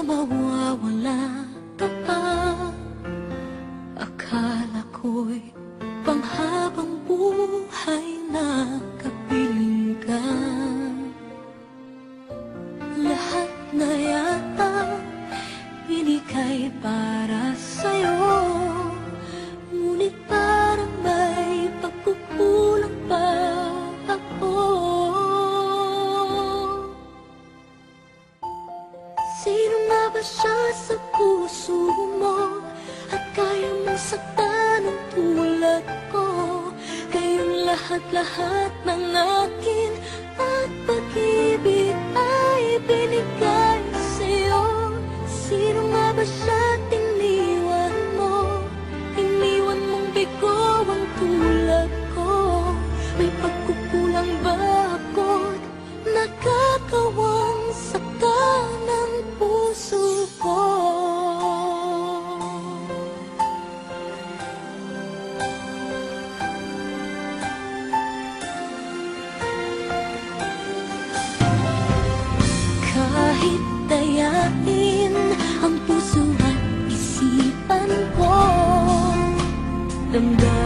mawawala ka pa. Akala ko'y panghabang buhay na kapiling ka. Lahat na yata binigay para sa'yo, ngunit parang may pagkukulang pa ako. Sino nga ba siya sa puso mo at kaya mong saktan ang tulad ko? Kayong lahat-lahat ng akin at pag-ibig ay binigay sa'yo. Sino nga ba siya at iniwan mo? Iniwan mong bigo ang tulad ko. May pagkukulang ba ako't nakakawang saka ng puso ko? Kahit dayain ang puso at isipan ko, damdamin